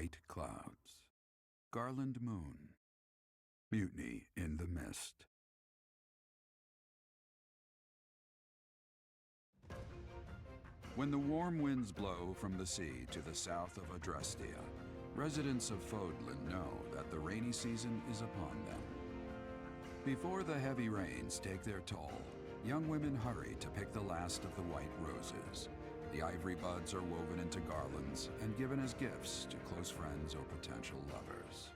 White Clouds. Garland Moon. Mutiny in the Mist. When the warm winds blow from the sea to the south of Adrestia, residents of Fodlan know that the rainy season is upon them. Before the heavy rains take their toll, young women hurry to pick the last of the white roses. The ivory buds are woven into garlands and given as gifts to close friends or potential lovers.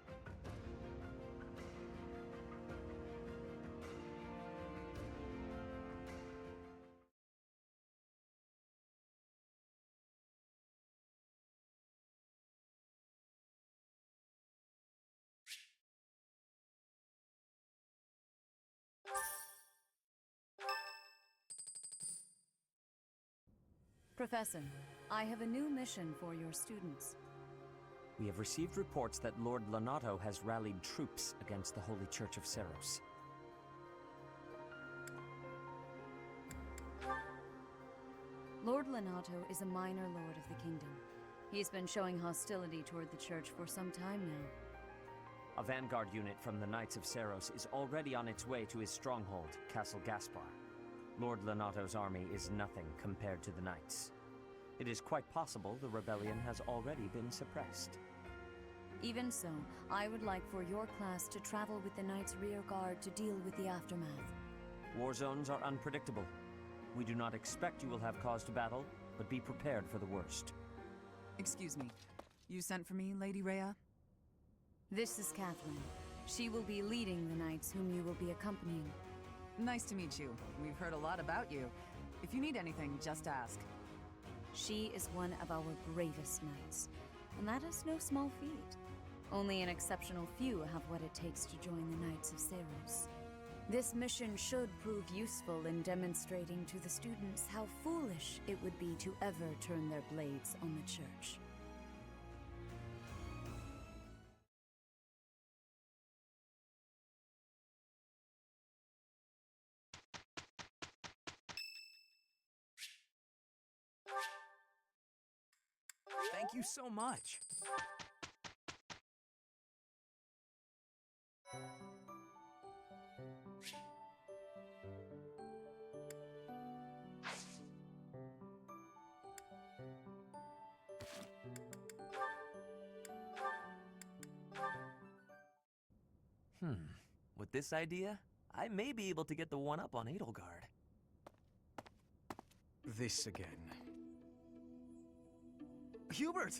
Professor, I have a new mission for your students. We have received reports that Lord Lonato has rallied troops against the Holy Church of Seros. Lord Lonato is a minor lord of the kingdom. He's been showing hostility toward the church for some time now. A vanguard unit from the Knights of Seros is already on its way to his stronghold, Castle Gaspar. Lord Lonato's army is nothing compared to the Knights. It is quite possible the rebellion has already been suppressed. Even so, I would like for your class to travel with the Knights' rear guard to deal with the aftermath. War zones are unpredictable. We do not expect you will have cause to battle, but be prepared for the worst. Excuse me. You sent for me, Lady Rhea? This is Catherine. She will be leading the Knights whom you will be accompanying. Nice to meet you. We've heard a lot about you. If you need anything, just ask. She is one of our bravest knights, and that is no small feat. Only an exceptional few have what it takes to join the Knights of Seros. This mission should prove useful in demonstrating to the students how foolish it would be to ever turn their blades on the Church. Thank you so much. With this idea, I may be able to get the one-up on Edelgard. This again. Hubert!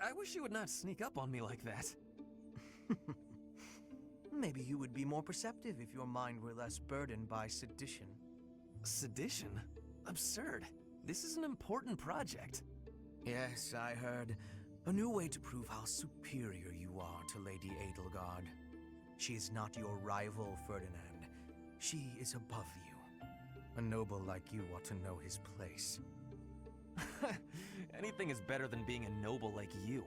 I wish you would not sneak up on me like that. Maybe you would be more perceptive if your mind were less burdened by sedition. Sedition? Absurd. This is an important project. Yes, I heard. A new way to prove how superior you are to Lady Edelgard. She is not your rival, Ferdinand. She is above you. A noble like you ought to know his place. Anything is better than being a noble like you.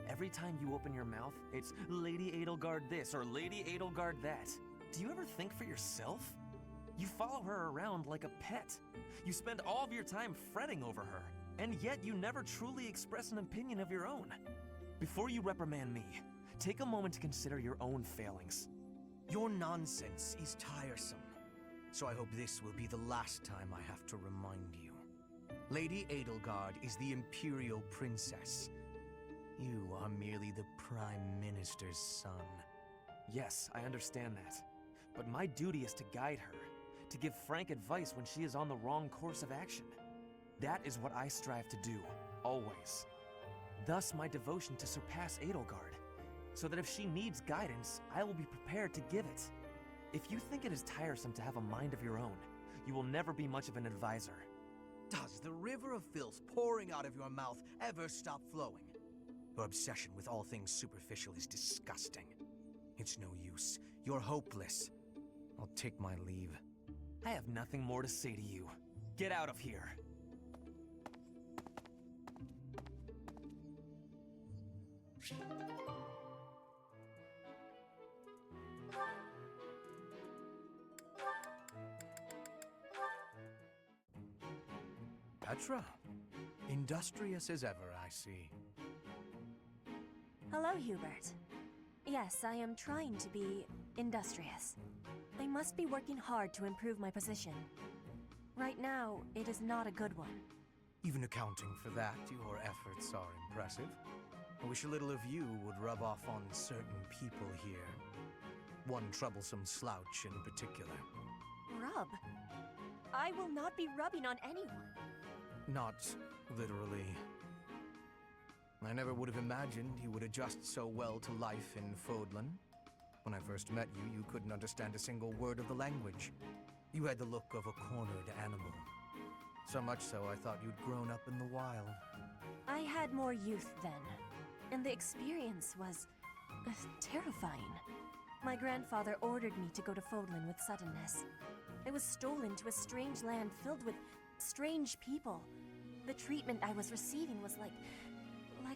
Every time you open your mouth, it's Lady Edelgard this or Lady Edelgard that. Do you ever think for yourself? You follow her around like a pet. You spend all of your time fretting over her, and yet you never truly express an opinion of your own. Before you reprimand me, take a moment to consider your own failings. Your nonsense is tiresome, so I hope this will be the last time I have to remind you. Lady Edelgard is the Imperial Princess. You are merely the Prime Minister's son. Yes, I understand that. But my duty is to guide her, to give frank advice when she is on the wrong course of action. That is what I strive to do, always. Thus my devotion to surpass Edelgard, so that if she needs guidance, I will be prepared to give it. If you think it is tiresome to have a mind of your own, you will never be much of an advisor. Does the river of filth pouring out of your mouth ever stop flowing? Your obsession with all things superficial is disgusting. It's no use. You're hopeless. I'll take my leave. I have nothing more to say to you. Get out of here. Petra. Industrious as ever, I see. Hello, Hubert. Yes, I am trying to be industrious. I must be working hard to improve my position. Right now, it is not a good one. Even accounting for that, your efforts are impressive. I wish a little of you would rub off on certain people here. One troublesome slouch in particular. Rub? I will not be rubbing on anyone. Not literally. I never would have imagined you would adjust so well to life in Fodlan. When I first met you, you couldn't understand a single word of the language. You had the look of a cornered animal. So much so, I thought you'd grown up in the wild. I had more youth then, and the experience was terrifying. My grandfather ordered me to go to Fodlan with suddenness. I was stolen to a strange land filled with strange people. The treatment I was receiving was like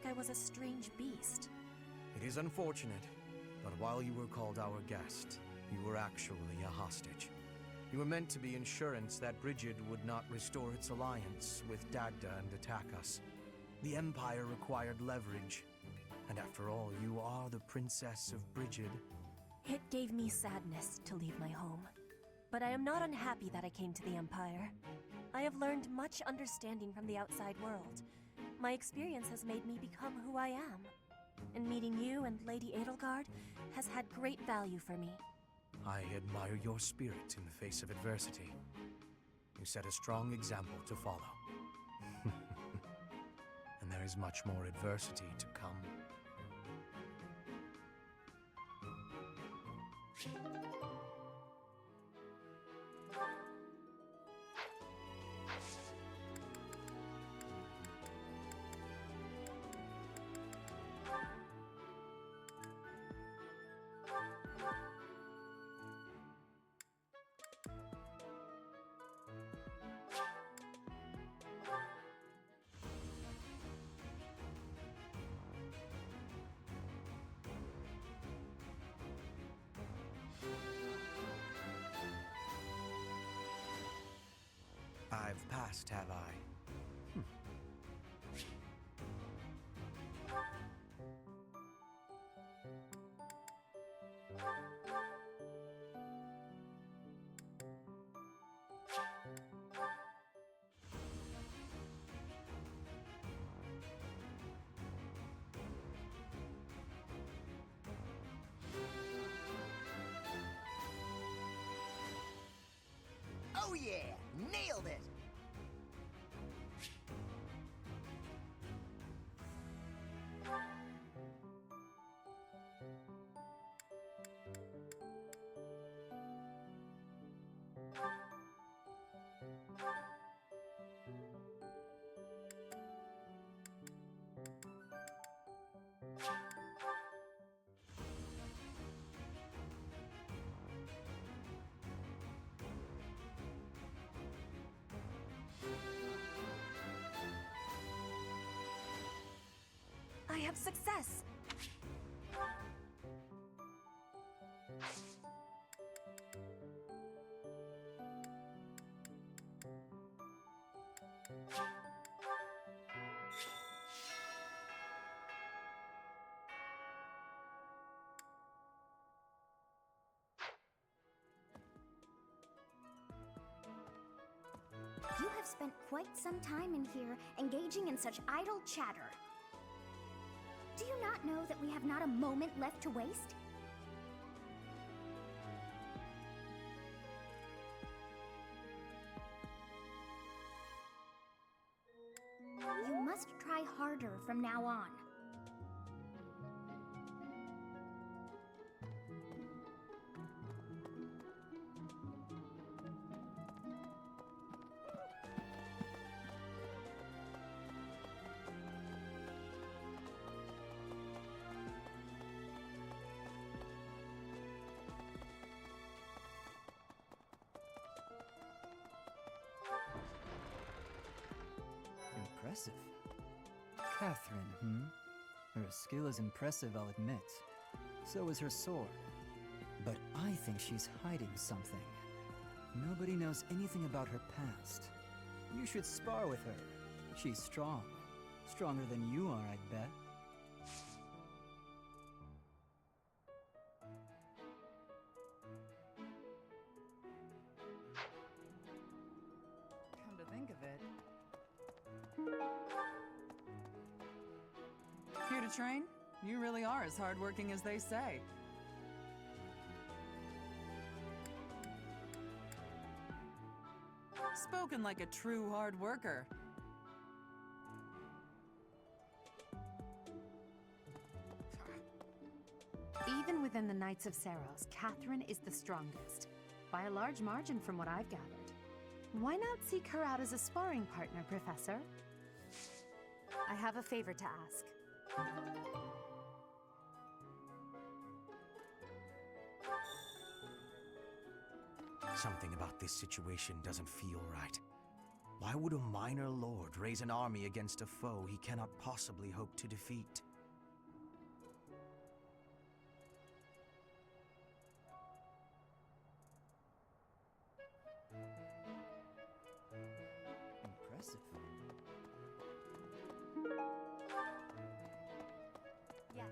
I was a strange beast. It is unfortunate, but while you were called our guest, you were actually a hostage. You were meant to be insurance that Brigid would not restore its alliance with Dagda and attack us. The Empire required leverage, and after all, you are the Princess of Brigid. It gave me sadness to leave my home, but I am not unhappy that I came to the Empire. I have learned much understanding from the outside world. My experience has made me become who I am, and meeting you and Lady Edelgard has had great value for me. I admire your spirit in the face of adversity. You set a strong example to follow. And there is much more adversity to come. I've passed, have I? Oh yeah! Nailed it! I have success! You have spent quite some time in here, engaging in such idle chatter. Do you not know that we have not a moment left to waste? You must try harder from now on. Impressive. Catherine, Her skill is impressive, I'll admit. So is her sword. But I think she's hiding something. Nobody knows anything about her past. You should spar with her. She's strong. Stronger than you are, I'd bet. Here to train? You really are as hardworking as they say. Spoken like a true hard worker. Even within the Knights of Saros, Catherine is the strongest. By a large margin from what I've gathered. Why not seek her out as a sparring partner, Professor? I have a favor to ask. Something about this situation doesn't feel right. Why would a minor lord raise an army against a foe he cannot possibly hope to defeat? Impressive. Yes.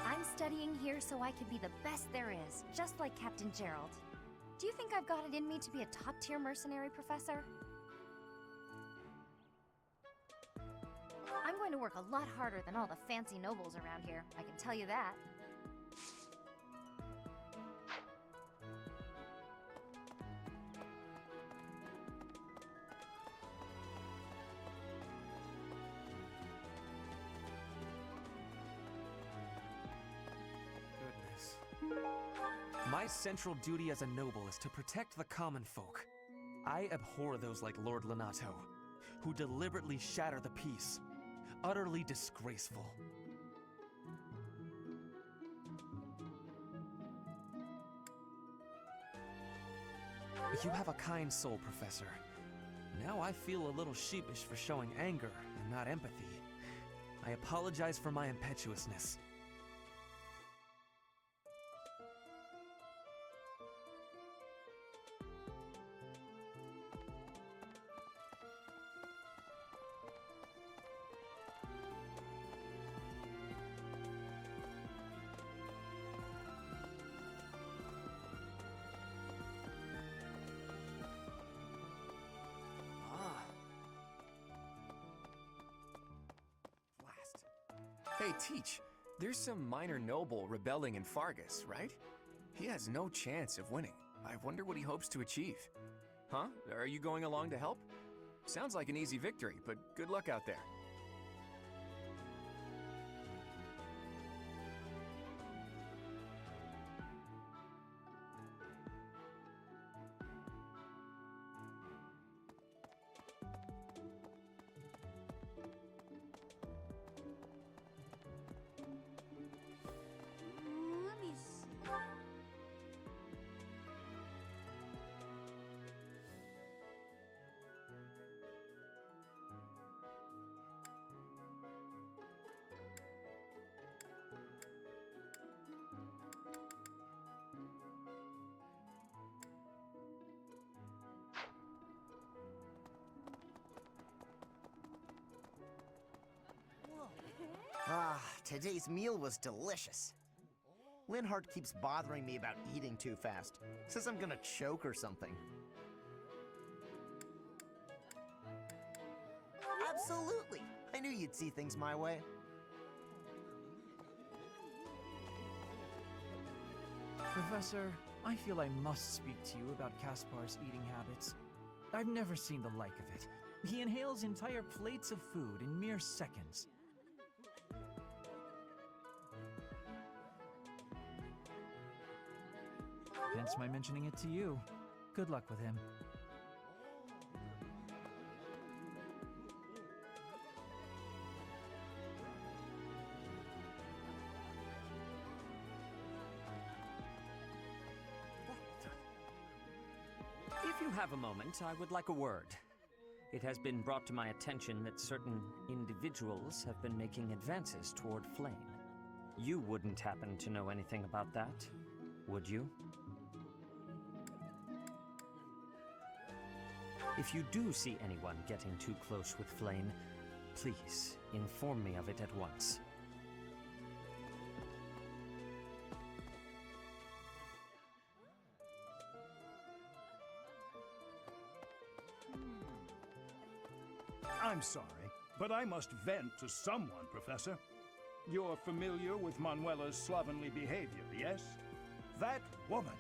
I'm studying here so I can be the best there is, just like Captain Gerald. Do you think I've got it in me to be a top-tier mercenary, Professor? I'm going to work a lot harder than all the fancy nobles around here, I can tell you that. Goodness. My central duty as a noble is to protect the common folk. I abhor those like Lord Lenato, who deliberately shatter the peace. Utterly disgraceful. You have a kind soul, Professor. Now I feel a little sheepish for showing anger and not empathy. I apologize for my impetuousness. Hey, Teach, there's some minor noble rebelling in Fargus, right? He has no chance of winning. I wonder what he hopes to achieve. Huh? Are you going along to help? Sounds like an easy victory, but good luck out there. Let me see. Ah, today's meal was delicious. Linhart keeps bothering me about eating too fast. Says I'm gonna choke or something. Absolutely! I knew you'd see things my way. Professor, I feel I must speak to you about Caspar's eating habits. I've never seen the like of it. He inhales entire plates of food in mere seconds. Hence my mentioning it to you. Good luck with him. If you have a moment, I would like a word. It has been brought to my attention that certain individuals have been making advances toward Flame. You wouldn't happen to know anything about that, would you? If you do see anyone getting too close with Flame, please inform me of it at once. I'm sorry, but I must vent to someone, Professor. You're familiar with Manuela's slovenly behavior, yes? That woman!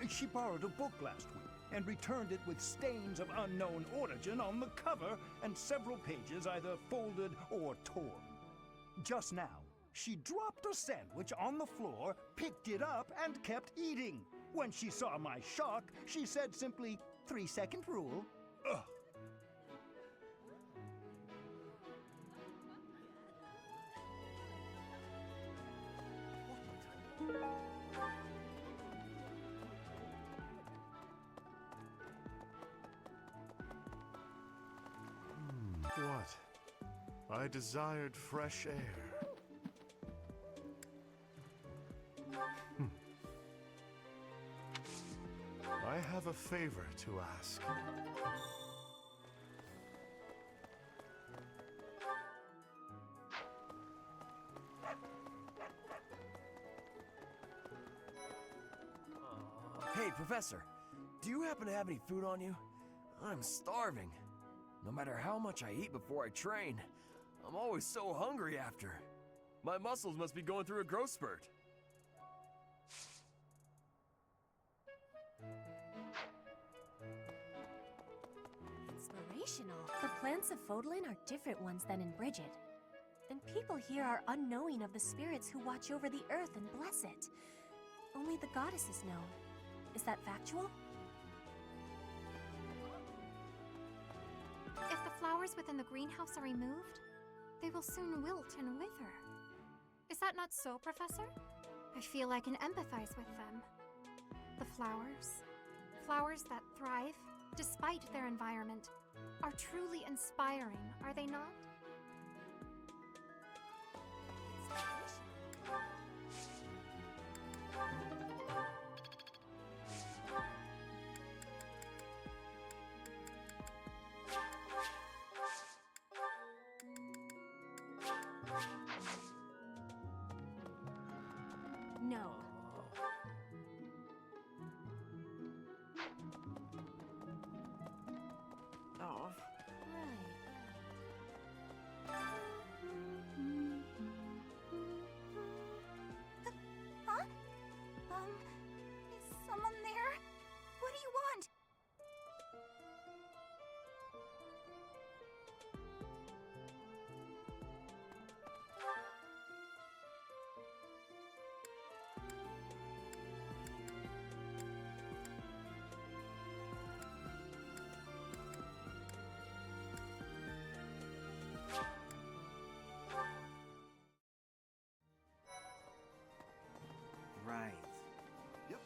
She borrowed a book last week and returned it with stains of unknown origin on the cover and several pages either folded or torn. Just now, she dropped a sandwich on the floor, picked it up, and kept eating. When she saw my shock, she said simply, 3-second rule. Ugh. What? I desired fresh air. I have a favor to ask. Hey, Professor, do you happen to have any food on you? I'm starving. No matter how much I eat before I train, I'm always so hungry after. My muscles must be going through a growth spurt. Inspirational. The plants of Fodlan are different ones than in Brigid. And people here are unknowing of the spirits who watch over the earth and bless it. Only the goddesses know. Is that factual? If the flowers within the greenhouse are removed, they will soon wilt and wither. Is that not so, Professor? I feel I can empathize with them. The flowers that thrive despite their environment, are truly inspiring, are they not? No. Oh. Huh? Is someone there? What do you want? Right. Yep.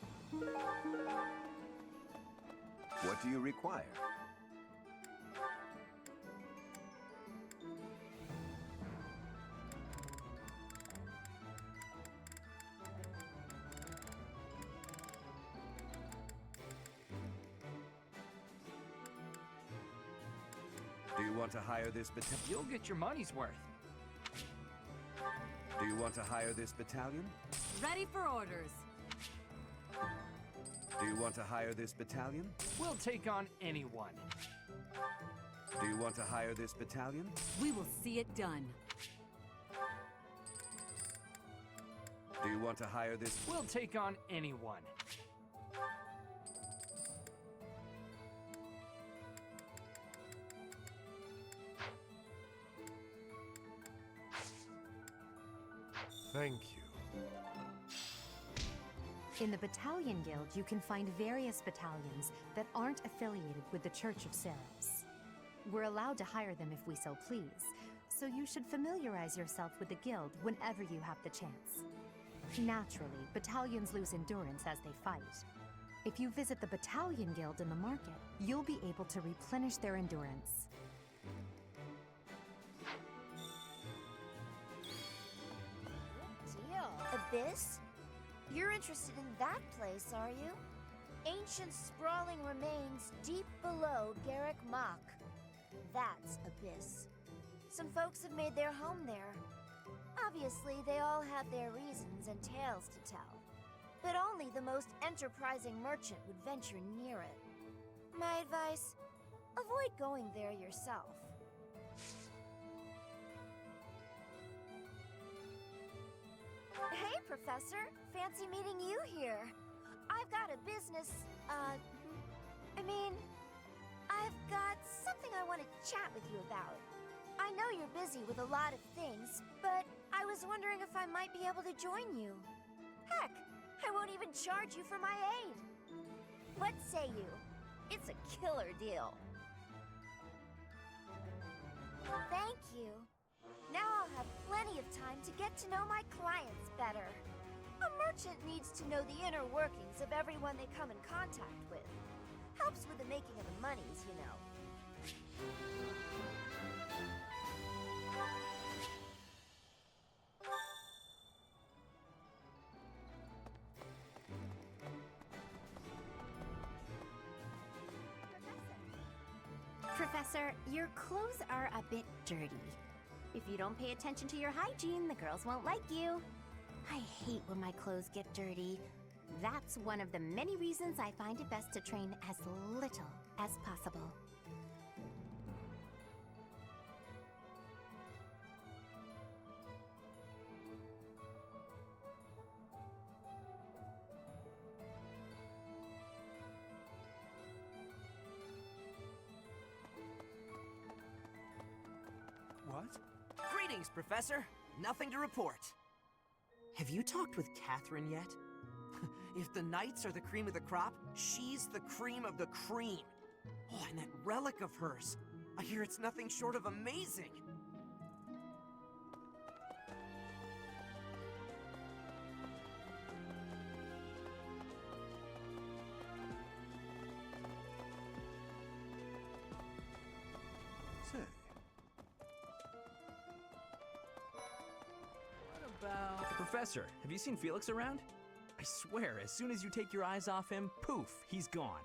What do you require? Do you want to hire this battalion? You'll get your money's worth. Do you want to hire this battalion? Ready for orders. Do you want to hire this battalion? We'll take on anyone. Do you want to hire this battalion? We will see it done. Do you want to hire this? We'll take on anyone. Thank you. In the Battalion Guild, you can find various battalions that aren't affiliated with the Church of Saros. We're allowed to hire them if we so please, so you should familiarize yourself with the guild whenever you have the chance. Naturally, battalions lose endurance as they fight. If you visit the Battalion Guild in the market, you'll be able to replenish their endurance. Deal. Abyss? You're interested in that place, are you? Ancient sprawling remains deep below Garrick Mach. That's Abyss. Some folks have made their home there. Obviously, they all have their reasons and tales to tell. But only the most enterprising merchant would venture near it. My advice, avoid going there yourself. Professor. Fancy meeting you here. I've got a business, I've got something I want to chat with you about. I know you're busy with a lot of things, but I was wondering if I might be able to join you. Heck, I won't even charge you for my aid. What say you? It's a killer deal. Thank you. Now I'll have plenty of time to get to know my clients better. A merchant needs to know the inner workings of everyone they come in contact with. Helps with the making of the monies, you know. Professor, your clothes are a bit dirty. If you don't pay attention to your hygiene, the girls won't like you. I hate when my clothes get dirty. That's one of the many reasons I find it best to train as little as possible. What? Greetings, Professor. Nothing to report. Have you talked with Catherine yet? If the knights are the cream of the crop, she's the cream of the cream. Oh, and that relic of hers. I hear it's nothing short of amazing. Say, Professor, have you seen Felix around? I swear, as soon as you take your eyes off him, poof, he's gone.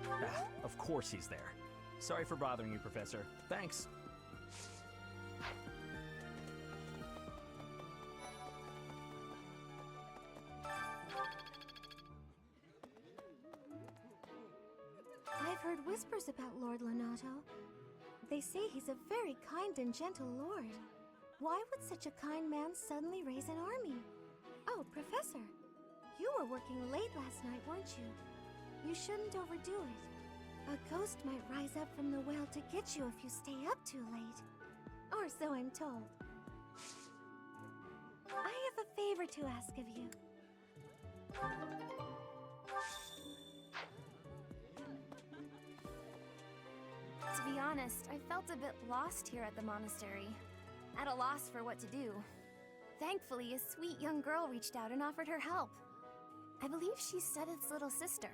Ah, of course he's there. Sorry for bothering you, Professor. Thanks. I've heard whispers about Lord Lonato. They say he's a very kind and gentle lord. Why would such a kind man suddenly raise an army? Oh, Professor, you were working late last night, weren't you? You shouldn't overdo it. A ghost might rise up from the well to get you if you stay up too late. Or so I'm told. I have a favor to ask of you. To be honest, I felt a bit lost here at the monastery. At a loss for what to do. Thankfully, a sweet young girl reached out and offered her help. I believe she's Setith's little sister.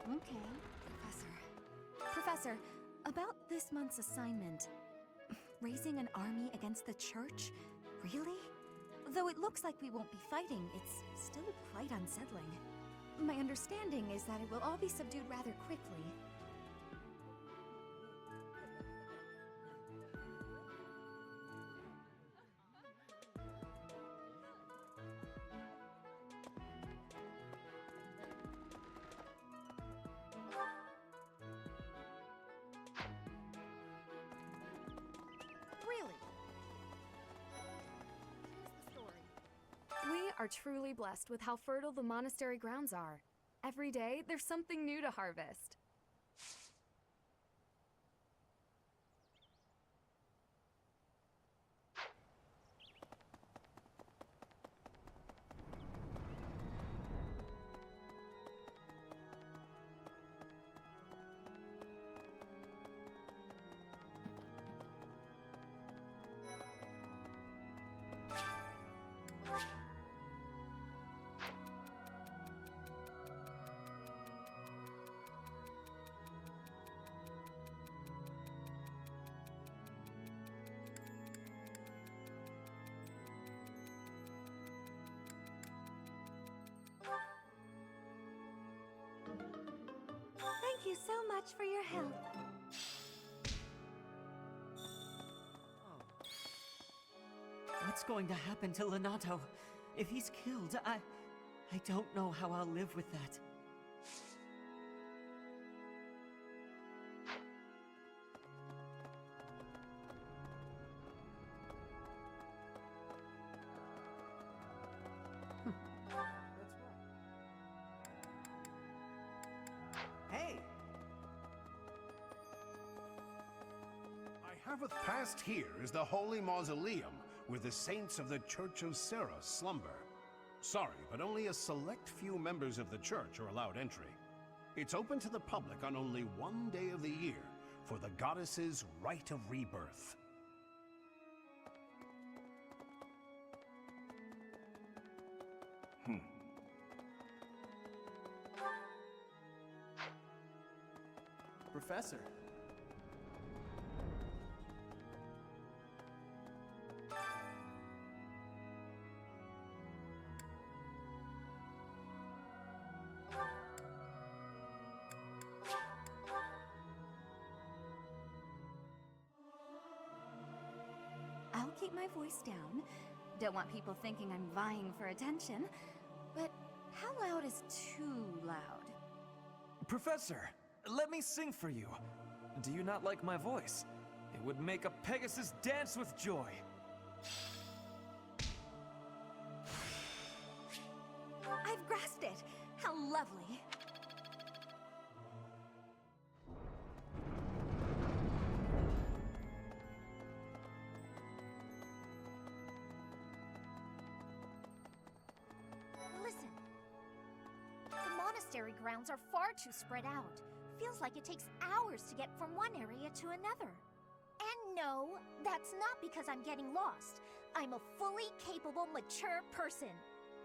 Okay. Professor, about this month's assignment. Raising an army against the church? Really? Though it looks like we won't be fighting, it's still quite unsettling. My understanding is that it will all be subdued rather quickly. Really? We are truly blessed with how fertile the monastery grounds are. Every day, there's something new to harvest. you so much for your help. What's going to happen to Lenato? If he's killed, I don't know how I'll live with that. Hey! I haveth passed here is the holy mausoleum where the saints of the Church of Seros slumber. Sorry, but only a select few members of the church are allowed entry. It's open to the public on only one day of the year for the goddess's rite of rebirth. Professor. I'll keep my voice down. Don't want people thinking I'm vying for attention. But how loud is too loud? Professor, let me sing for you. Do you not like my voice? It would make a Pegasus dance with joy. I've grasped it. How lovely. Listen. The monastery grounds are far too spread out. Feels like it takes hours to get from one area to another. And no, that's not because I'm getting lost. I'm a fully capable, mature person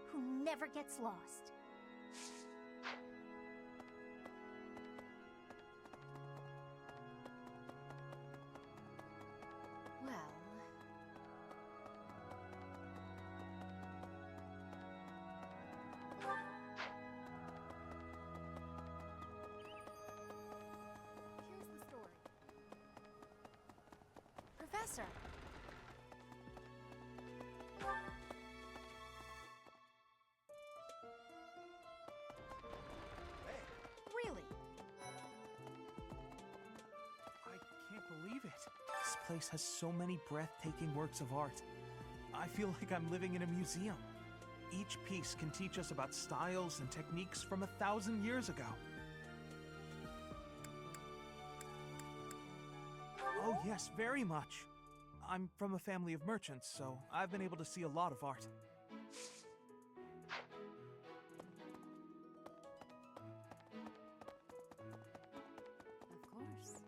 who never gets lost. Well... Here's the story. Professor. Really? I can't believe it. This place has so many breathtaking works of art. I feel like I'm living in a museum. Each piece can teach us about styles and techniques from 1,000 years ago. Oh yes, very much. I'm from a family of merchants, so I've been able to see a lot of art. Of course.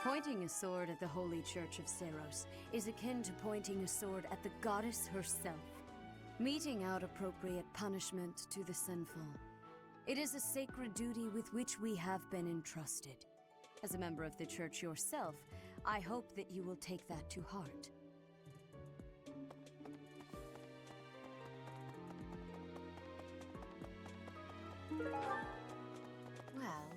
Pointing a sword at the Holy Church of Seros is akin to pointing a sword at the goddess herself, meting out appropriate punishment to the sinful. It is a sacred duty with which we have been entrusted. As a member of the church yourself, I hope that you will take that to heart. Well...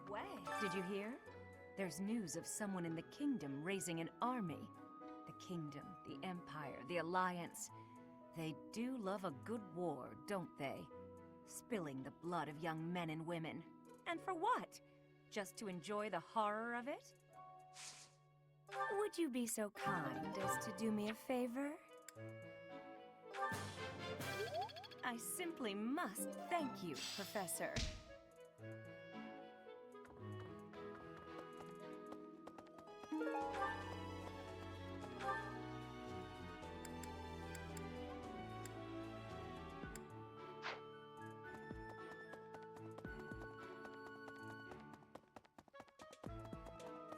No way! Did you hear? There's news of someone in the kingdom raising an army. The kingdom, the empire, the alliance. They do love a good war, don't they? Spilling the blood of young men and women. And for what? Just to enjoy the horror of it? Would you be so kind as to do me a favor? I simply must thank you, Professor.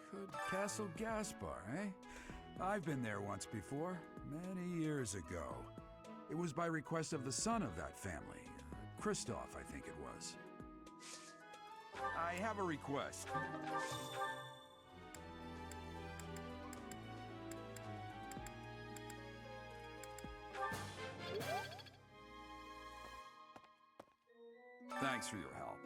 Good Castle Gaspar, eh? I've been there once before, many years ago. It was by request of the son of that family. Christoph, I think it was. I have a request. Thanks for your help.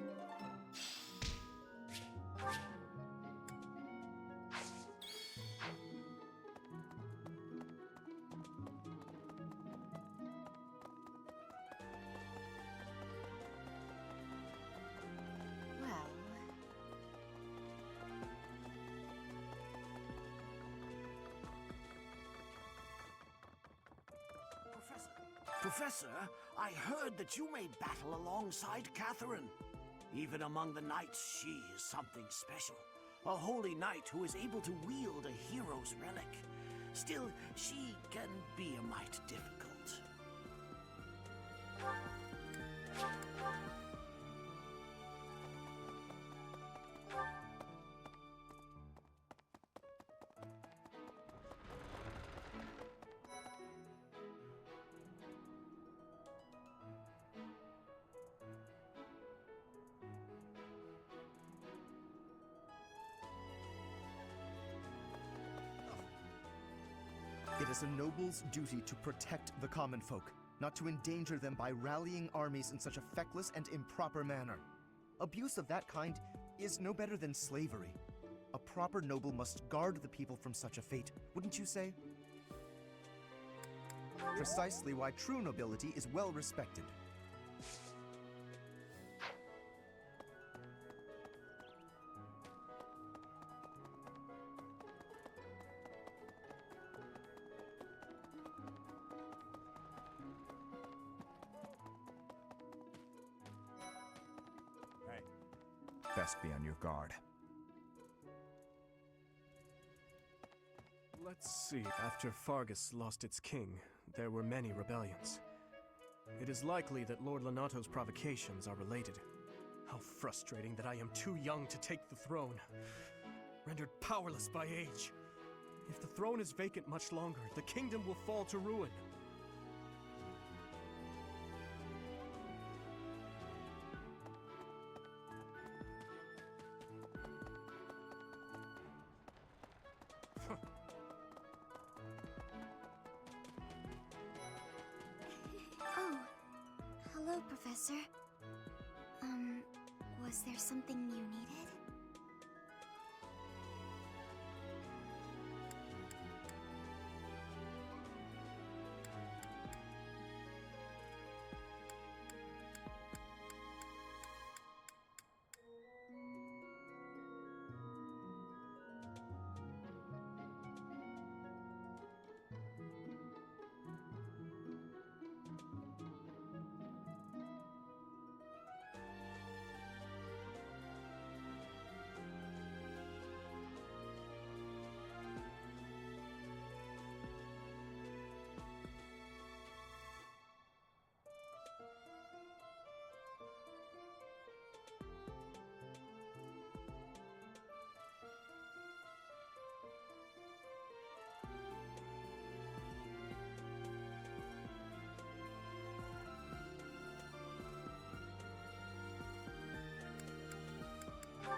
Well, Professor, I heard that you made battle alongside Catherine. Even among the knights, she is something special. A holy knight who is able to wield a hero's relic. Still, she can be a mite difficult. It is a noble's duty to protect the common folk, not to endanger them by rallying armies in such a feckless and improper manner. Abuse of that kind is no better than slavery. A proper noble must guard the people from such a fate, wouldn't you say? Precisely why true nobility is well respected. Best be on your guard. Let's see. After Fargus lost its king, there were many rebellions. It is likely that Lord Lonato's provocations are related. How frustrating that I am too young to take the throne, rendered powerless by age. If the throne is vacant much longer, the kingdom will fall to ruin. Oh, hello, Professor. Was there something you needed?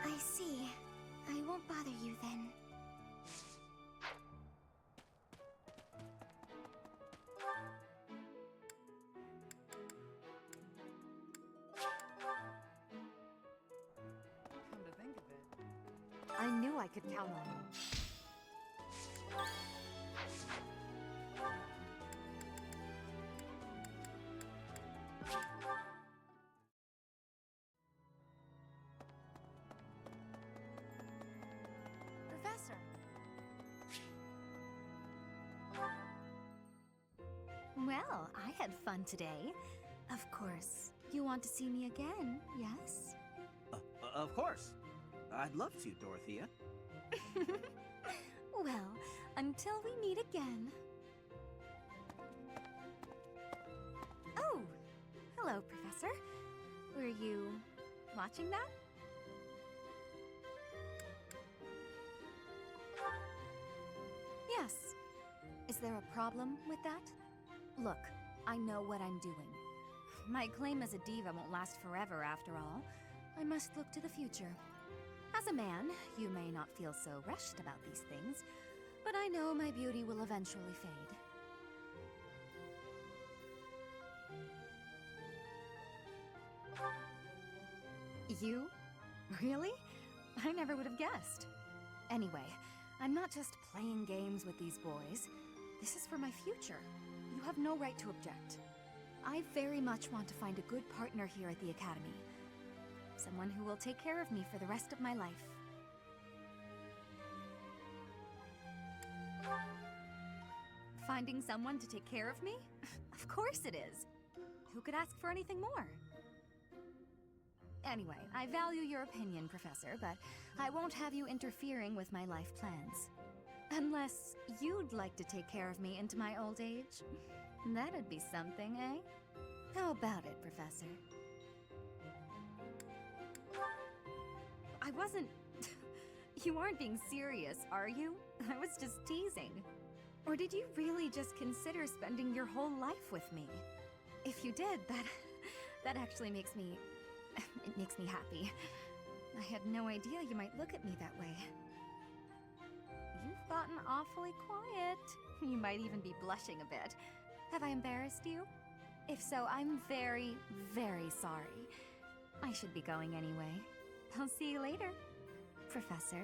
I see. I won't bother you then. come to think of it, I knew I could count on you. Professor! Well, I had fun today. Of course. You want to see me again, yes? Of course. I'd love to, Dorothea. Well, until we meet again. Oh! Hello, Professor. Were you watching that? Yes. Is there a problem with that? Look, I know what I'm doing. My claim as a diva won't last forever, after all. I must look to the future. As a man, you may not feel so rushed about these things, but I know my beauty will eventually fade. You? Really? I never would have guessed. Anyway, I'm not just playing games with these boys. This is for my future. You have no right to object. I very much want to find a good partner here at the Academy. Someone who will take care of me for the rest of my life. Finding someone to take care of me? Of course it is. Who could ask for anything more? Anyway, I value your opinion, Professor, but I won't have you interfering with my life plans. Unless you'd like to take care of me into my old age. That'd be something, eh? How about it, Professor? I wasn't... You aren't being serious, are you? I was just teasing. Or did you really just consider spending your whole life with me? If you did, that actually makes me... It makes me happy. I had no idea you might look at me that way. You've gotten awfully quiet. You might even be blushing a bit. Have I embarrassed you? If so, I'm very, very sorry. I should be going anyway. I'll see you later, Professor.